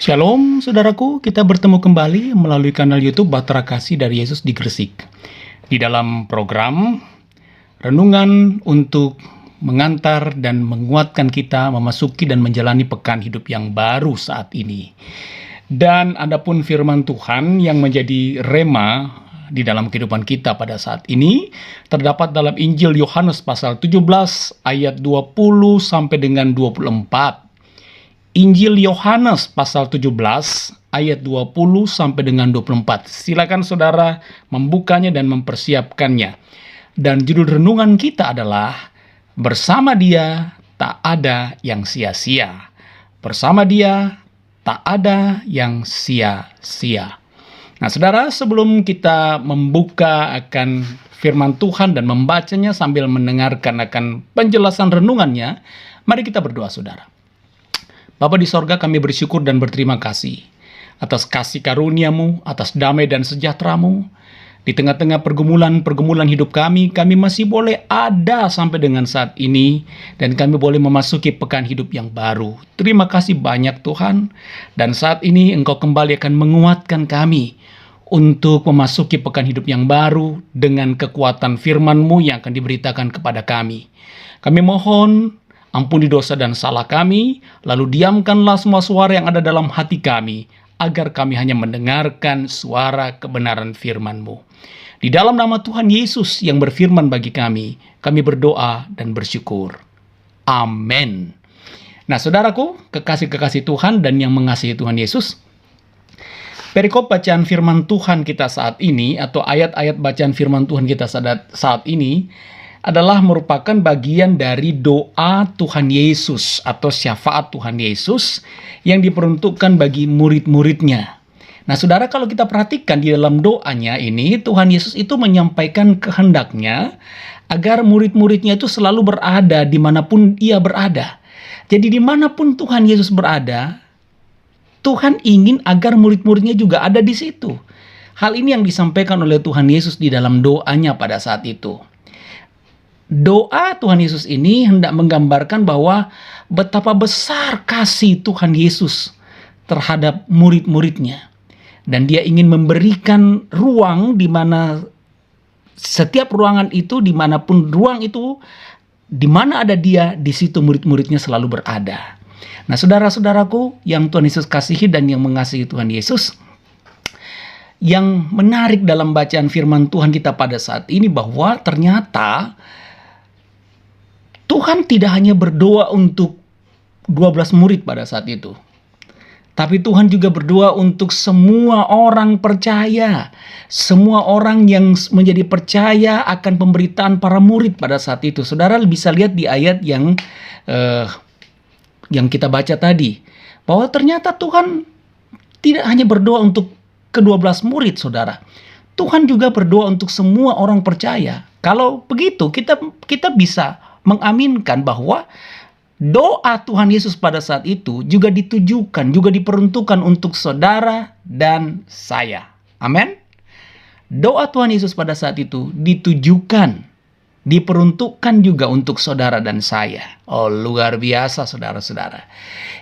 Shalom saudaraku, kita bertemu kembali melalui kanal YouTube Bahtera Kasih dari Yesus di Gresik. Di dalam program renungan untuk mengantar dan menguatkan kita memasuki dan menjalani pekan hidup yang baru saat ini. Dan adapun firman Tuhan yang menjadi rema di dalam kehidupan kita pada saat ini terdapat dalam Injil Yohanes pasal 17 ayat 20 sampai dengan 24. Injil Yohanes pasal 17 ayat 20 sampai dengan 24. Silakan saudara membukanya dan mempersiapkannya. Dan judul renungan kita adalah bersama Dia tak ada yang sia-sia. Bersama Dia tak ada yang sia-sia. Nah, saudara, sebelum kita membuka akan firman Tuhan dan membacanya sambil mendengarkan akan penjelasan renungannya, mari kita berdoa, saudara. Bapa di sorga, kami bersyukur dan berterima kasih atas kasih karunia-Mu, atas damai dan sejahtera-Mu. Di tengah-tengah pergumulan hidup kami masih boleh ada sampai dengan saat ini, dan kami boleh memasuki pekan hidup yang baru. Terima kasih banyak Tuhan, dan saat ini Engkau kembali akan menguatkan kami untuk memasuki pekan hidup yang baru dengan kekuatan firman-Mu yang akan diberitakan kepada kami. Kami mohon, ampuni dosa dan salah kami, lalu diamkanlah semua suara yang ada dalam hati kami, agar kami hanya mendengarkan suara kebenaran firman-Mu. Di dalam nama Tuhan Yesus yang berfirman bagi kami berdoa dan bersyukur. Amin. Nah, saudaraku, kekasih-kekasih Tuhan dan yang mengasihi Tuhan Yesus, perikop bacaan firman Tuhan kita saat ini, atau ayat-ayat bacaan firman Tuhan kita saat ini, adalah merupakan bagian dari doa Tuhan Yesus atau syafaat Tuhan Yesus yang diperuntukkan bagi murid-muridnya. Nah, saudara, kalau kita perhatikan di dalam doanya ini, Tuhan Yesus itu menyampaikan kehendaknya agar murid-muridnya itu selalu berada dimanapun ia berada. Jadi dimanapun Tuhan Yesus berada, Tuhan ingin agar murid-muridnya juga ada di situ. Hal ini yang disampaikan oleh Tuhan Yesus di dalam doanya pada saat itu. Doa Tuhan Yesus ini hendak menggambarkan bahwa betapa besar kasih Tuhan Yesus terhadap murid-muridnya. Dan dia ingin memberikan ruang di mana setiap ruangan itu, dimanapun ruang itu, di mana ada dia, di situ murid-muridnya selalu berada. Nah, saudara-saudaraku yang Tuhan Yesus kasihi dan yang mengasihi Tuhan Yesus, yang menarik dalam bacaan firman Tuhan kita pada saat ini bahwa ternyata Tuhan tidak hanya berdoa untuk 12 murid pada saat itu, tapi Tuhan juga berdoa untuk semua orang percaya, semua orang yang menjadi percaya akan pemberitaan para murid pada saat itu. Saudara bisa lihat di ayat yang kita baca tadi, bahwa ternyata Tuhan tidak hanya berdoa untuk ke-12 murid, saudara. Tuhan juga berdoa untuk semua orang percaya. Kalau begitu, kita bisa mengaminkan bahwa doa Tuhan Yesus pada saat itu juga ditujukan, juga diperuntukkan untuk saudara dan saya. Amin. Doa Tuhan Yesus pada saat itu ditujukan, diperuntukkan juga untuk saudara dan saya. Oh, luar biasa saudara-saudara.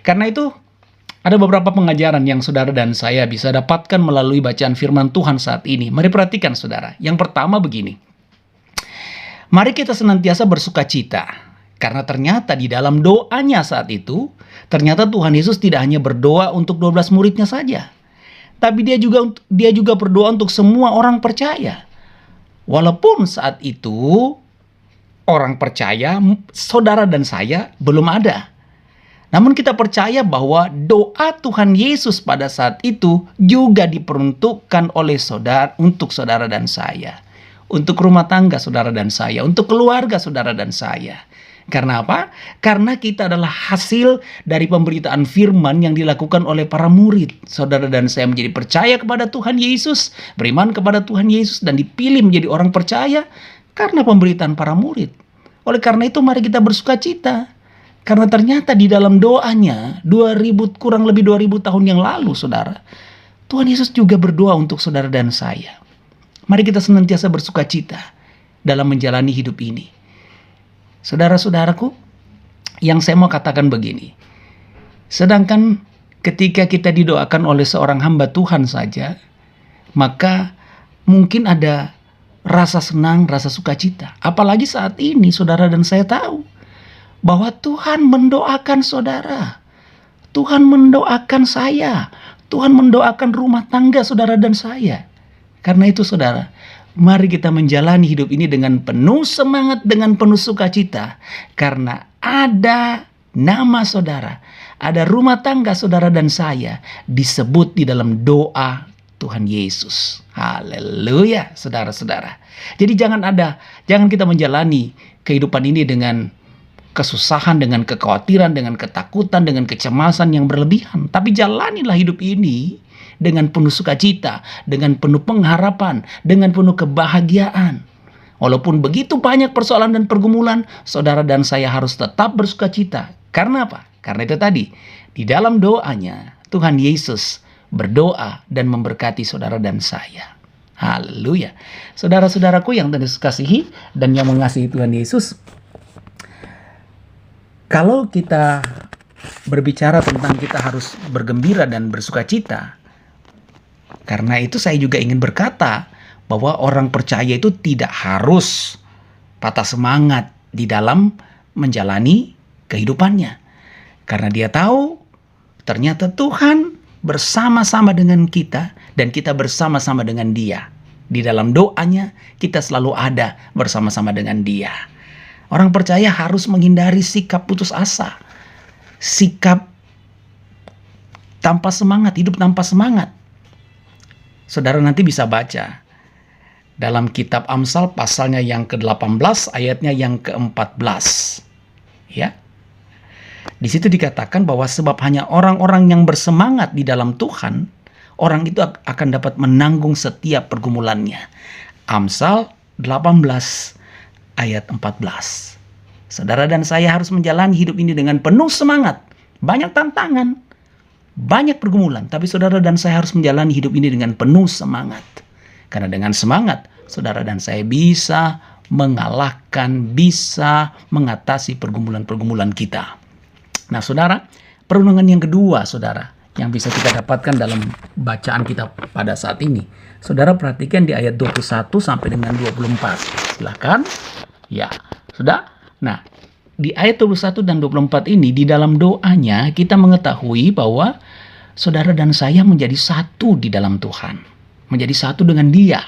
Karena itu ada beberapa pengajaran yang saudara dan saya bisa dapatkan melalui bacaan firman Tuhan saat ini. Mari perhatikan saudara. Yang pertama begini. Mari kita senantiasa bersuka cita, karena ternyata di dalam doanya saat itu, ternyata Tuhan Yesus tidak hanya berdoa untuk 12 muridnya saja, tapi dia juga berdoa untuk semua orang percaya. Walaupun saat itu orang percaya, saudara dan saya belum ada. Namun kita percaya bahwa doa Tuhan Yesus pada saat itu juga diperuntukkan oleh saudara, untuk saudara dan saya. Untuk rumah tangga saudara dan saya, untuk keluarga saudara dan saya. Karena apa? Karena kita adalah hasil dari pemberitaan firman yang dilakukan oleh para murid. Saudara dan saya menjadi percaya kepada Tuhan Yesus, beriman kepada Tuhan Yesus, dan dipilih menjadi orang percaya karena pemberitaan para murid. Oleh karena itu mari kita bersuka cita. Karena ternyata di dalam doanya, kurang lebih 2000 tahun yang lalu, saudara, Tuhan Yesus juga berdoa untuk saudara dan saya. Mari kita senantiasa bersuka cita dalam menjalani hidup ini. Saudara-saudaraku, yang saya mau katakan begini. Sedangkan ketika kita didoakan oleh seorang hamba Tuhan saja, maka mungkin ada rasa senang, rasa sukacita. Apalagi saat ini saudara dan saya tahu bahwa Tuhan mendoakan saudara. Tuhan mendoakan saya. Tuhan mendoakan rumah tangga saudara dan saya. Karena itu saudara, mari kita menjalani hidup ini dengan penuh semangat, dengan penuh sukacita. Karena ada nama saudara, ada rumah tangga saudara dan saya disebut di dalam doa Tuhan Yesus. Haleluya, saudara-saudara. Jadi jangan kita menjalani kehidupan ini dengan kesusahan, dengan kekhawatiran, dengan ketakutan, dengan kecemasan yang berlebihan. Tapi jalanilah hidup ini dengan penuh sukacita, dengan penuh pengharapan, dengan penuh kebahagiaan. Walaupun begitu banyak persoalan dan pergumulan, saudara dan saya harus tetap bersukacita. Karena apa? Karena itu tadi, di dalam doanya Tuhan Yesus berdoa dan memberkati saudara dan saya. Haleluya. Saudara-saudaraku yang Tuhan Yesus kasihi dan yang mengasihi Tuhan Yesus, kalau kita berbicara tentang kita harus bergembira dan bersukacita, karena itu saya juga ingin berkata bahwa orang percaya itu tidak harus patah semangat di dalam menjalani kehidupannya. Karena dia tahu ternyata Tuhan bersama-sama dengan kita dan kita bersama-sama dengan Dia. Di dalam doanya kita selalu ada bersama-sama dengan Dia. Orang percaya harus menghindari sikap putus asa, sikap tanpa semangat, hidup tanpa semangat. Saudara nanti bisa baca dalam kitab Amsal pasalnya yang ke-18 ayatnya yang ke-14. Ya. Di situ dikatakan bahwa sebab hanya orang-orang yang bersemangat di dalam Tuhan, orang itu akan dapat menanggung setiap pergumulannya. Amsal 18 ayat 14. Saudara dan saya harus menjalani hidup ini dengan penuh semangat. Banyak tantangan, banyak pergumulan, tapi saudara dan saya harus menjalani hidup ini dengan penuh semangat. Karena dengan semangat, saudara dan saya bisa mengalahkan, bisa mengatasi pergumulan-pergumulan kita. Nah saudara, perenungan yang kedua saudara, yang bisa kita dapatkan dalam bacaan kita pada saat ini. Saudara perhatikan di ayat 21 sampai dengan 24. Silakan. Ya, sudah. Nah, di ayat 21 dan 24 ini, di dalam doanya kita mengetahui bahwa saudara dan saya menjadi satu di dalam Tuhan. Menjadi satu dengan Dia.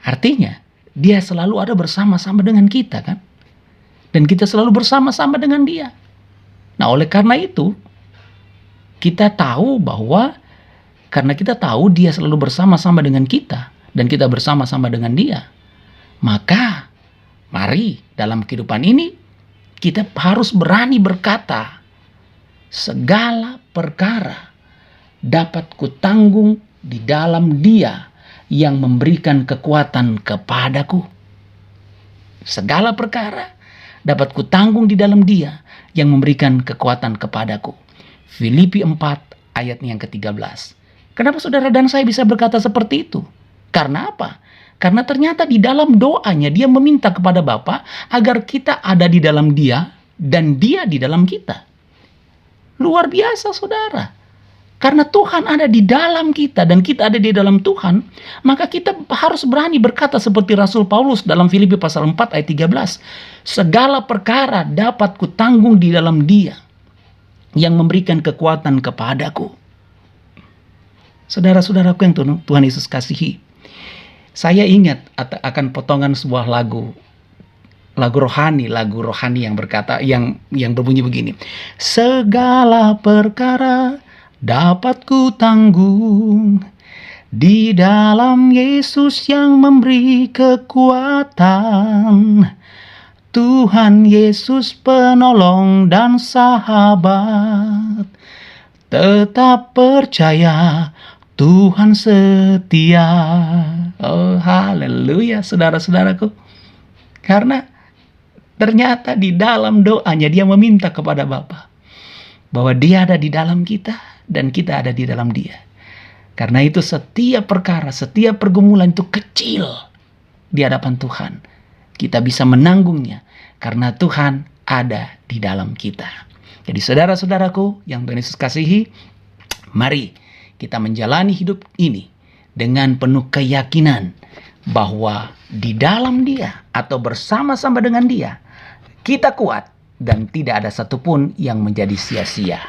Artinya, Dia selalu ada bersama-sama dengan kita kan? Dan kita selalu bersama-sama dengan Dia. Nah, oleh karena itu, kita tahu bahwa karena kita tahu Dia selalu bersama-sama dengan kita dan kita bersama-sama dengan Dia, maka mari dalam kehidupan ini kita harus berani berkata, segala perkara dapat kutanggung di dalam Dia yang memberikan kekuatan kepadaku. Segala perkara dapat kutanggung di dalam Dia yang memberikan kekuatan kepadaku. Filipi 4 ayat yang ke-13. Kenapa saudara dan saya bisa berkata seperti itu? Karena apa? Karena ternyata di dalam doanya dia meminta kepada Bapa agar kita ada di dalam Dia dan Dia di dalam kita. Luar biasa saudara. Karena Tuhan ada di dalam kita dan kita ada di dalam Tuhan, maka kita harus berani berkata seperti Rasul Paulus dalam Filipi pasal 4 ayat 13. Segala perkara dapat kutanggung di dalam Dia yang memberikan kekuatan kepadaku. Saudara-saudaraku yang Tuhan Yesus kasihi, saya ingat akan potongan sebuah lagu rohani yang berkata, yang berbunyi begini. Segala perkara dapat kutanggung di dalam Yesus yang memberi kekuatan. Tuhan Yesus penolong dan sahabat. Tetap percaya Tuhan setia. Oh haleluya saudara-saudaraku. Karena ternyata di dalam doanya dia meminta kepada Bapa bahwa Dia ada di dalam kita dan kita ada di dalam Dia. Karena itu setiap perkara, setiap pergumulan itu kecil di hadapan Tuhan. Kita bisa menanggungnya karena Tuhan ada di dalam kita. Jadi saudara-saudaraku yang Tuhan Yesus kasihi, Mari kita menjalani hidup ini dengan penuh keyakinan bahwa di dalam Dia atau bersama-sama dengan Dia, kita kuat dan tidak ada satupun yang menjadi sia-sia.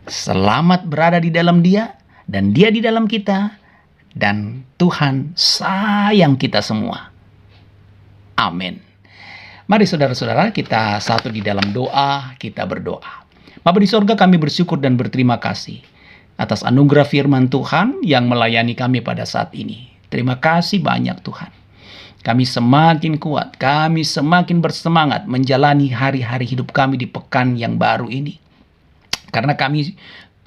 Selamat berada di dalam Dia dan Dia di dalam kita, dan Tuhan sayang kita semua. Amin. Mari saudara-saudara, kita satu di dalam doa, kita berdoa. Bapa di sorga, kami bersyukur dan berterima kasih atas anugerah firman Tuhan yang melayani kami pada saat ini. Terima kasih banyak Tuhan. Kami semakin kuat, kami semakin bersemangat menjalani hari-hari hidup kami di pekan yang baru ini. Karena kami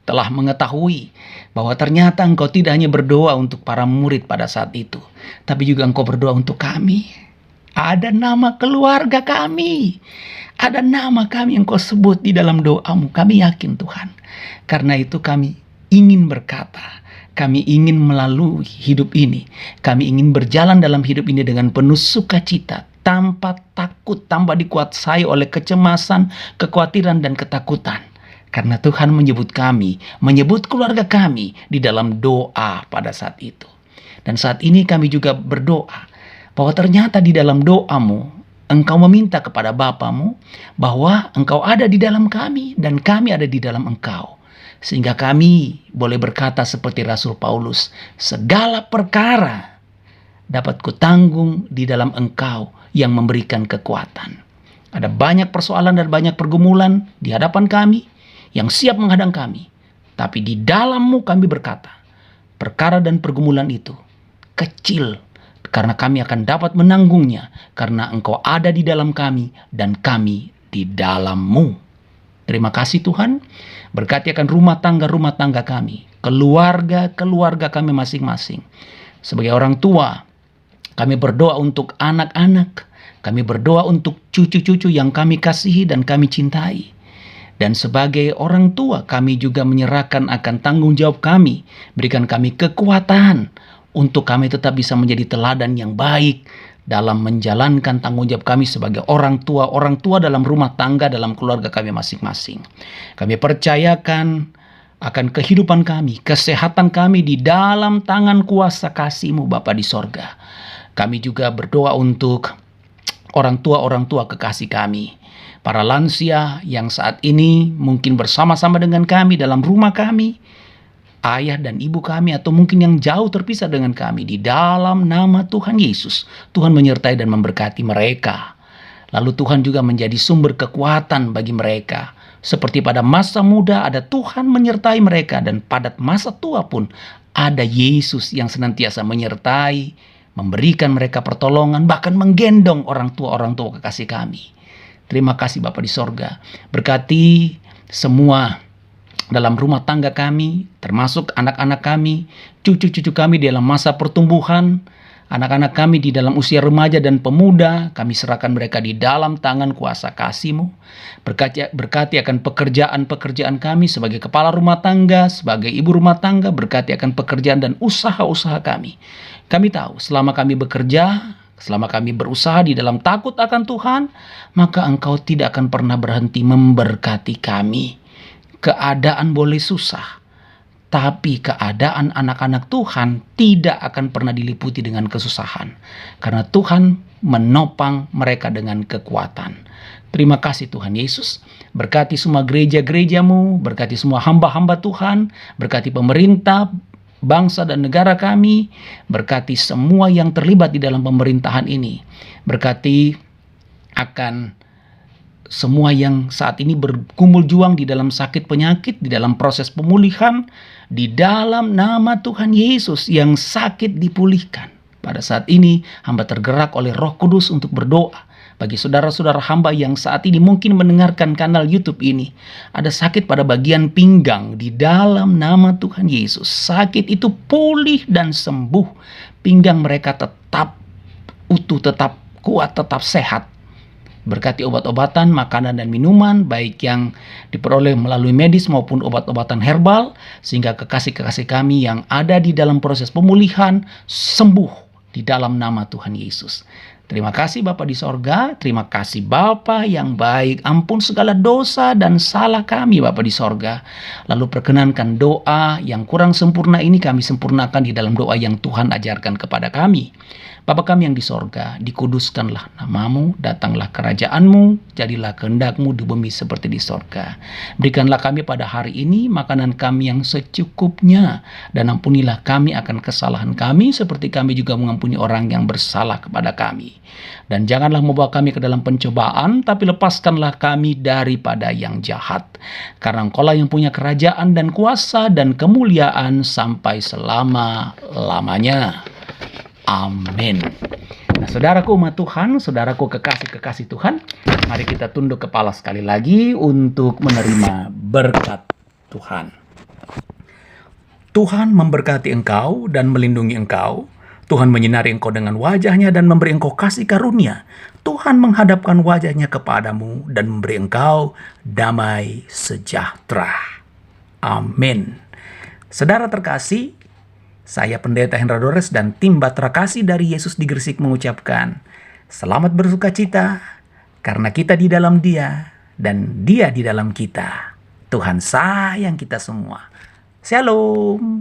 telah mengetahui bahwa ternyata Engkau tidak hanya berdoa untuk para murid pada saat itu, tapi juga Engkau berdoa untuk kami. Ada nama keluarga kami, ada nama kami yang Kau sebut di dalam doamu. Kami yakin Tuhan. Karena itu kami ingin berkata, kami ingin melalui hidup ini, kami ingin berjalan dalam hidup ini dengan penuh sukacita, tanpa takut, tanpa dikuasai oleh kecemasan, kekhawatiran, dan ketakutan. Karena Tuhan menyebut kami, menyebut keluarga kami di dalam doa pada saat itu. Dan saat ini kami juga berdoa bahwa ternyata di dalam doamu, Engkau meminta kepada Bapamu bahwa Engkau ada di dalam kami dan kami ada di dalam Engkau. Sehingga kami boleh berkata seperti Rasul Paulus, segala perkara dapat kutanggung di dalam Engkau yang memberikan kekuatan. Ada banyak persoalan dan banyak pergumulan di hadapan kami yang siap menghadang kami. Tapi di dalam-Mu kami berkata, perkara dan pergumulan itu kecil, karena kami akan dapat menanggungnya, karena Engkau ada di dalam kami dan kami di dalam-Mu. Terima kasih Tuhan. Berkati akan rumah tangga kami, keluarga kami masing-masing. Sebagai orang tua, kami berdoa untuk anak-anak, kami berdoa untuk cucu-cucu yang kami kasihi dan kami cintai. Dan sebagai orang tua, kami juga menyerahkan akan tanggung jawab kami. Berikan kami kekuatan untuk kami tetap bisa menjadi teladan yang baik dalam menjalankan tanggung jawab kami sebagai orang tua dalam rumah tangga, dalam keluarga kami masing-masing. Kami percayakan akan kehidupan kami, kesehatan kami di dalam tangan kuasa kasih-Mu Bapa di sorga. Kami juga berdoa untuk orang tua kekasih kami, para lansia yang saat ini mungkin bersama-sama dengan kami dalam rumah kami, ayah dan ibu kami, atau mungkin yang jauh terpisah dengan kami. Di dalam nama Tuhan Yesus, Tuhan menyertai dan memberkati mereka. Lalu Tuhan juga menjadi sumber kekuatan bagi mereka. Seperti pada masa muda ada Tuhan menyertai mereka, dan pada masa tua pun ada Yesus yang senantiasa menyertai, memberikan mereka pertolongan, bahkan menggendong orang tua kekasih kami. Terima kasih Bapa di sorga. Berkati semua dalam rumah tangga kami, termasuk anak-anak kami, cucu-cucu kami dalam masa pertumbuhan, anak-anak kami di dalam usia remaja dan pemuda, kami serahkan mereka di dalam tangan kuasa kasih-Mu. Berkati akan pekerjaan-pekerjaan kami sebagai kepala rumah tangga, sebagai ibu rumah tangga, berkati akan pekerjaan dan usaha-usaha kami. Kami tahu selama kami bekerja, selama kami berusaha di dalam takut akan Tuhan, maka Engkau tidak akan pernah berhenti memberkati kami. Keadaan boleh susah, tapi keadaan anak-anak Tuhan tidak akan pernah diliputi dengan kesusahan. Karena Tuhan menopang mereka dengan kekuatan. Terima kasih Tuhan Yesus. Berkati semua gereja-gereja-Mu, berkati semua hamba-hamba Tuhan, berkati pemerintah, bangsa dan negara kami, berkati semua yang terlibat di dalam pemerintahan ini. Berkati akan semua yang saat ini bergumul juang di dalam sakit penyakit, di dalam proses pemulihan, di dalam nama Tuhan Yesus yang sakit dipulihkan. Pada saat ini hamba tergerak oleh Roh Kudus untuk berdoa bagi saudara-saudara hamba yang saat ini mungkin mendengarkan kanal YouTube ini. Ada sakit pada bagian pinggang, di dalam nama Tuhan Yesus. Sakit itu pulih dan sembuh. Pinggang mereka tetap utuh, tetap kuat, tetap sehat. Berkati obat-obatan, makanan dan minuman, baik yang diperoleh melalui medis maupun obat-obatan herbal, sehingga kekasih-kekasih kami yang ada di dalam proses pemulihan sembuh di dalam nama Tuhan Yesus. Terima kasih Bapa di sorga, terima kasih Bapa yang baik, ampun segala dosa dan salah kami Bapa di sorga. Lalu perkenankan doa yang kurang sempurna ini kami sempurnakan di dalam doa yang Tuhan ajarkan kepada kami. Bapa kami yang di sorga, dikuduskanlah namamu, datanglah kerajaanmu, jadilah kehendakmu di bumi seperti di sorga. Berikanlah kami pada hari ini makanan kami yang secukupnya, dan ampunilah kami akan kesalahan kami seperti kami juga mengampuni orang yang bersalah kepada kami. Dan janganlah membawa kami ke dalam pencobaan, tapi lepaskanlah kami daripada yang jahat. Karena Engkaulah yang punya kerajaan dan kuasa dan kemuliaan sampai selama-lamanya. Amin. Nah, saudaraku umat Tuhan, saudaraku kekasih-kekasih Tuhan, mari kita tunduk kepala sekali lagi untuk menerima berkat Tuhan. Tuhan memberkati engkau dan melindungi engkau. Tuhan menyinari engkau dengan wajah-Nya dan memberi engkau kasih karunia. Tuhan menghadapkan wajah-Nya kepadamu dan memberi engkau damai sejahtera. Amin. Saudara terkasih, saya Pendeta Hendra Dores dan tim Bahtera Kasih dari Yesus di Gresik mengucapkan selamat bersukacita karena kita di dalam Dia dan Dia di dalam kita. Tuhan sayang kita semua. Shalom.